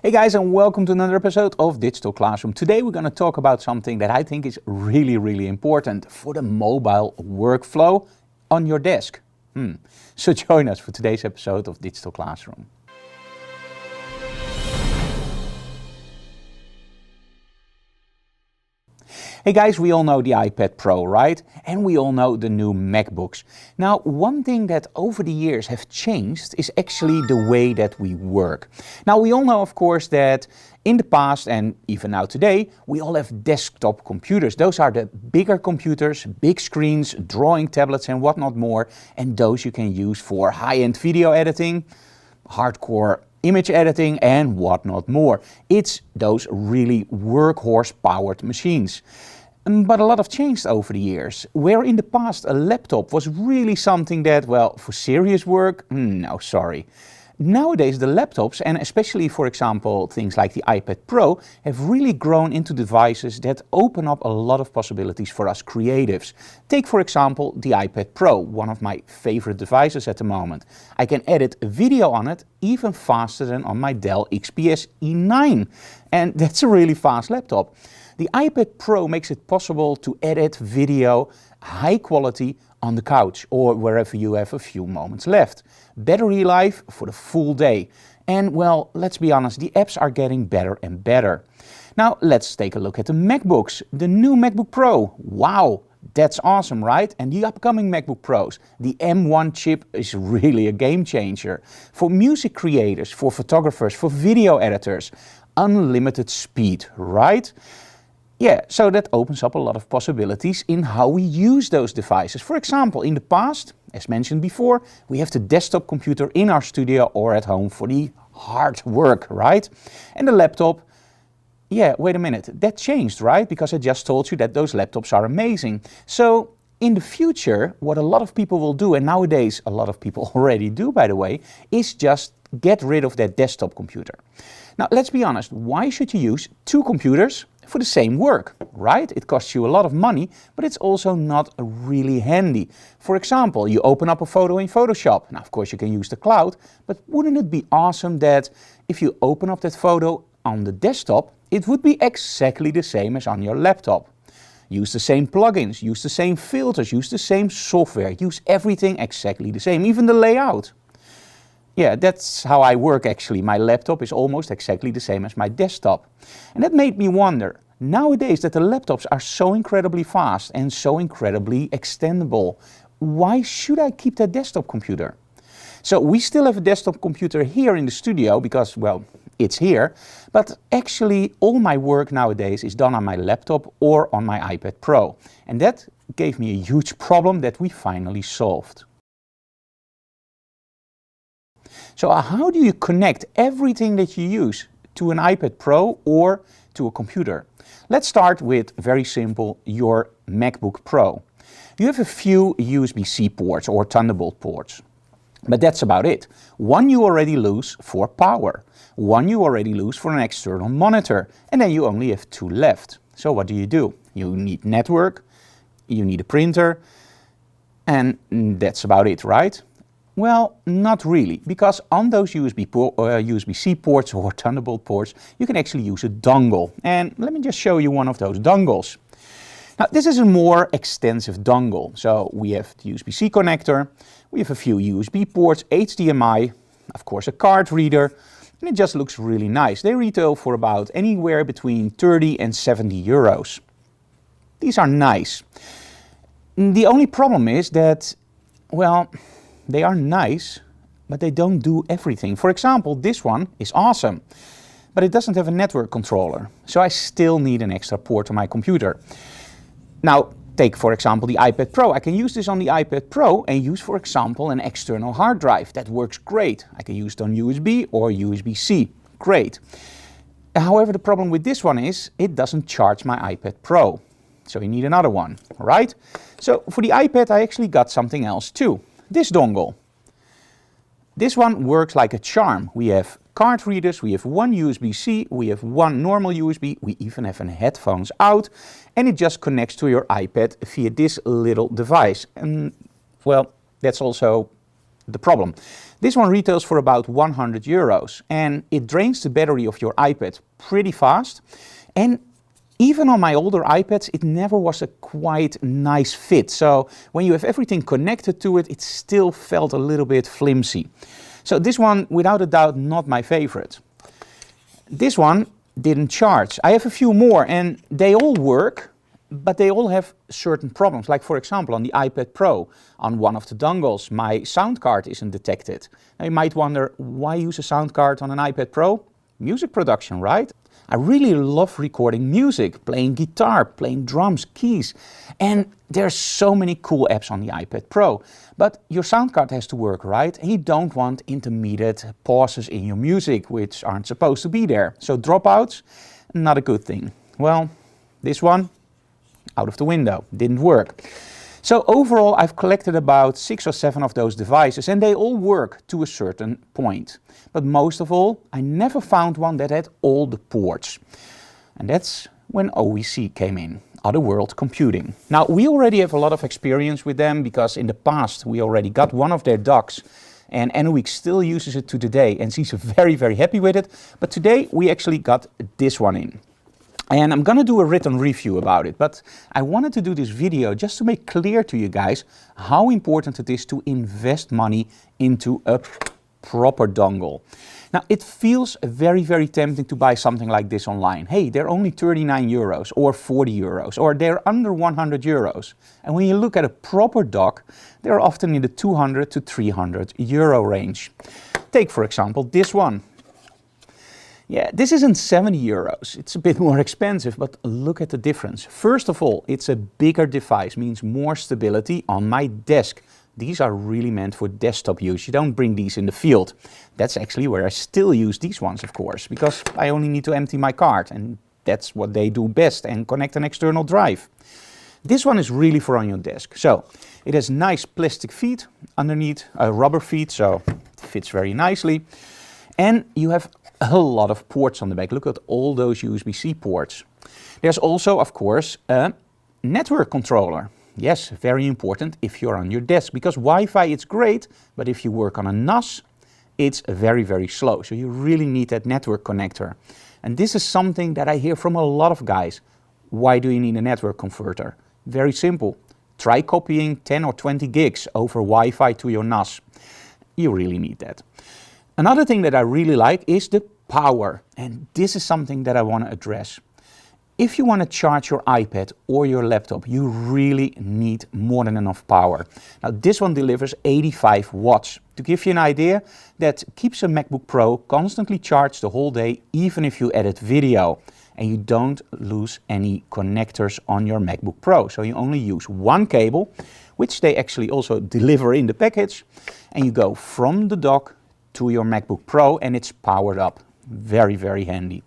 Hey guys, and welcome to another episode of Digital Classroom. Today we're going to talk about something that I think is really important for the mobile workflow on your desk. So join us for today's episode of Digital Classroom. Hey guys, we all know the iPad Pro, right? And we all know the new Macbooks. Now, one thing that over the years have changed is actually the way that we work. Now, we all know, of course, that in the past and even now today, we all have desktop computers. Those are the bigger computers, big screens, drawing tablets and whatnot more. And those you can use for high-end video editing, hardcore image editing and whatnot more. It's those really workhorse-powered machines. But a lot have changed over the years. Where in the past a laptop was really something that, well, for serious work, no, sorry. Nowadays the laptops, and especially for example things like the iPad Pro, have really grown into devices that open up a lot of possibilities for us creatives. Take for example the iPad Pro, one of my favorite devices at the moment. I can edit video on it even faster than on my Dell XPS E9, and that's a really fast laptop. The iPad Pro makes it possible to edit video high quality on the couch or wherever you have a few moments left. Battery life for the full day. And well, let's be honest, the apps are getting better and better. Now let's take a look at the MacBooks. The new MacBook Pro. Wow, that's awesome, right? And the upcoming MacBook Pros. The M1 chip is really a game changer. For music creators, for photographers, for video editors. Unlimited speed, right? Yeah, so that opens up a lot of possibilities in how we use those devices. For example, in the past, as mentioned before, we have the desktop computer in our studio or at home for the hard work, right? And the laptop, yeah, wait a minute, that changed, right? Because I just told you that those laptops are amazing. So in the future, what a lot of people will do, and nowadays a lot of people already do, by the way, is just get rid of that desktop computer. Now, let's be honest, why should you use two computers for the same work, right? It costs you a lot of money, but it's also not really handy. For example, you open up a photo in Photoshop. Now, of course, you can use the cloud, but wouldn't it be awesome that if you open up that photo on the desktop, it would be exactly the same as on your laptop? Use the same plugins, use the same filters, use the same software, use everything exactly the same, even the layout. Yeah, that's how I work actually. My laptop is almost exactly the same as my desktop. And that made me wonder, nowadays that the laptops are so incredibly fast and so incredibly extendable, why should I keep that desktop computer? So we still have a desktop computer here in the studio because, well, it's here. But actually all my work nowadays is done on my laptop or on my iPad Pro. And that gave me a huge problem that we finally solved. So how do you connect everything that you use to an iPad Pro or to a computer? Let's start with, very simple, your MacBook Pro. You have a few USB-C ports or Thunderbolt ports, but that's about it. One you already lose for power, one you already lose for an external monitor, and then you only have two left. So what do? You need network, you need a printer, and that's about it, right? Well, not really, because on those USB-C ports or Thunderbolt ports, you can actually use a dongle. And let me just show you one of those dongles. Now, this is a more extensive dongle. So we have the USB-C connector, we have a few USB ports, HDMI, of course a card reader, and it just looks really nice. They retail for about anywhere between 30 and 70 euros. These are nice. The only problem is that, well, they are nice, but they don't do everything. For example, this one is awesome, but it doesn't have a network controller. So I still need an extra port on my computer. Now, take for example the iPad Pro. I can use this on the iPad Pro and use, for example, an external hard drive. That works great. I can use it on USB or USB-C. Great. However, the problem with this one is it doesn't charge my iPad Pro. So you need another one, right? So for the iPad, I actually got something else too. This dongle. This one works like a charm. We have card readers, we have one USB-C, we have one normal USB, we even have an headphones out, and it just connects to your iPad via this little device. And well, that's also the problem. This one retails for about 100 euros and it drains the battery of your iPad pretty fast. And even on my older iPads, it never was a quite nice fit. So when you have everything connected to it, it still felt a little bit flimsy. So this one, without a doubt, not my favorite. This one didn't charge. I have a few more and they all work, but they all have certain problems. Like for example, on the iPad Pro, on one of the dongles, my sound card isn't detected. Now you might wonder, why use a sound card on an iPad Pro? Music production, right? I really love recording music, playing guitar, playing drums, keys. And there's so many cool apps on the iPad Pro. But your sound card has to work, right? And you don't want intermediate pauses in your music, which aren't supposed to be there. So dropouts, not a good thing. Well, this one, out of the window, didn't work. So overall, I've collected about 6 or 7 of those devices and they all work to a certain point. But most of all, I never found one that had all the ports. And that's when OEC came in, Other World Computing. Now, we already have a lot of experience with them because in the past we already got one of their docks and NOX still uses it to today and she's very, very happy with it. But today we actually got this one in. And I'm gonna do a written review about it, but I wanted to do this video just to make clear to you guys how important it is to invest money into a proper dongle. Now, it feels very, very tempting to buy something like this online. Hey, they're only 39 euros or 40 euros, or they're under 100 euros. And when you look at a proper dock, they're often in the 200 to 300 euro range. Take, for example, this one. Yeah, this isn't 70 euros. It's a bit more expensive, but look at the difference. First of all, it's a bigger device, means more stability on my desk. These are really meant for desktop use. You don't bring these in the field. That's actually where I still use these ones, of course, because I only need to empty my card and that's what they do best, and connect an external drive. This one is really for on your desk. So it has nice plastic feet underneath, rubber feet, so it fits very nicely. And you have a lot of ports on the back. Look at all those USB-C ports. There's also, of course, a network controller. Yes, very important if you're on your desk, because Wi-Fi is great, but if you work on a NAS, it's very, very slow. So you really need that network connector. And this is something that I hear from a lot of guys. Why do you need a network converter? Very simple. Try copying 10 or 20 gigs over Wi-Fi to your NAS. You really need that. Another thing that I really like is the power, and this is something that I want to address. If you want to charge your iPad or your laptop, you really need more than enough power. Now this one delivers 85 watts. To give you an idea, that keeps a MacBook Pro constantly charged the whole day, even if you edit video. And you don't lose any connectors on your MacBook Pro. So you only use one cable, which they actually also deliver in the package. And you go from the dock to your MacBook Pro and it's powered up. Very, very handy.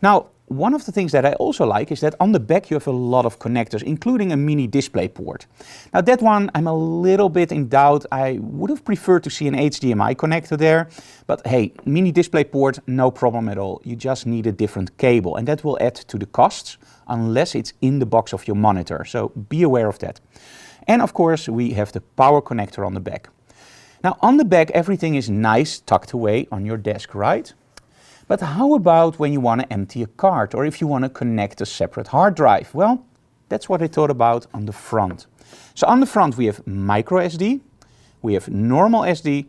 Now, one of the things that I also like is that on the back you have a lot of connectors, including a mini display port. Now that one I'm a little bit in doubt. I would have preferred to see an HDMI connector there, but hey, mini display port, no problem at all. You just need a different cable and that will add to the costs unless it's in the box of your monitor. So be aware of that. And of course we have the power connector on the back. Now on the back everything is nice tucked away on your desk, right? But how about when you want to empty a card or if you want to connect a separate hard drive? Well, that's what I thought about on the front. So on the front we have micro SD, we have normal SD,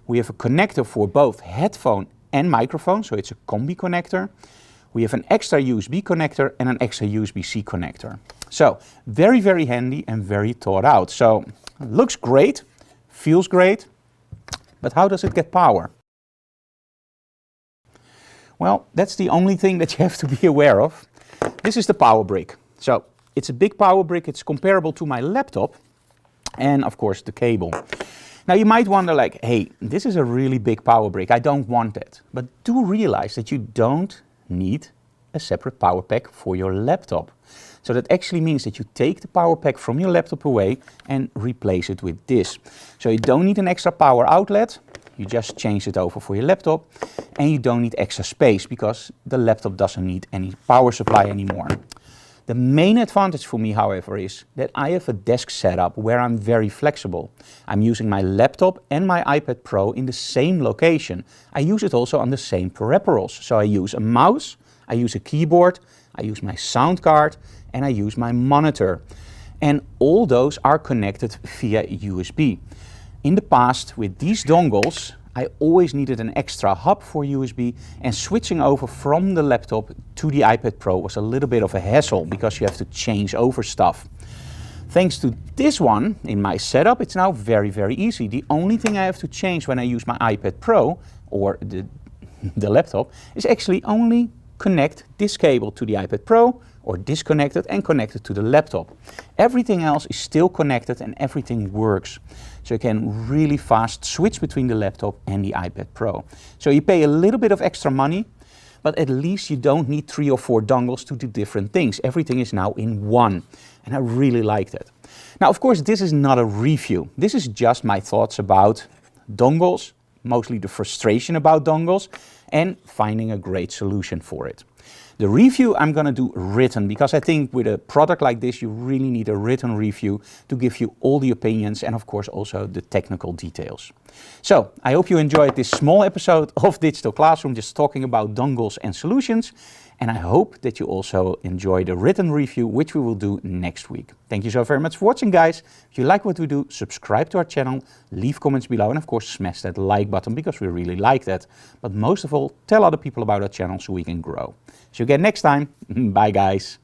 we have a connector for both headphone and microphone, so it's a combi connector. We have an extra USB connector and an extra USB-C connector. So very, very handy and very thought out. So looks great, feels great, but how does it get power? Well, that's the only thing that you have to be aware of. This is the power brick. So it's a big power brick. It's comparable to my laptop and of course the cable. Now you might wonder like, hey, this is a really big power brick. I don't want that. But do realize that you don't need a separate power pack for your laptop. So that actually means that you take the power pack from your laptop away and replace it with this. So you don't need an extra power outlet. You just change it over for your laptop and you don't need extra space because the laptop doesn't need any power supply anymore. The main advantage for me, however, is that I have a desk setup where I'm very flexible. I'm using my laptop and my iPad Pro in the same location. I use it also on the same peripherals. So I use a mouse, I use a keyboard, I use my sound card, and I use my monitor. And all those are connected via USB. In the past, with these dongles, I always needed an extra hub for USB, and switching over from the laptop to the iPad Pro was a little bit of a hassle because you have to change over stuff. Thanks to this one in my setup, it's now very, very easy. The only thing I have to change when I use my iPad Pro or the laptop is actually only connect this cable to the iPad Pro or disconnect it and connect it to the laptop. Everything else is still connected and everything works. So you can really fast switch between the laptop and the iPad Pro. So you pay a little bit of extra money, but at least you don't need 3 or 4 dongles to do different things. Everything is now in one, and I really like that. Now, of course, this is not a review. This is just my thoughts about dongles, mostly the frustration about dongles, and finding a great solution for it. The review I'm going to do written, because I think with a product like this you really need a written review to give you all the opinions and of course also the technical details. So I hope you enjoyed this small episode of Digital Classroom, just talking about dongles and solutions, and I hope that you also enjoy the written review, which we will do next week. Thank you so very much for watching, guys. If you like what we do, subscribe to our channel, leave comments below, and of course smash that like button because we really like that. But most of all, tell other people about our channel so we can grow. See you again next time. Bye, guys.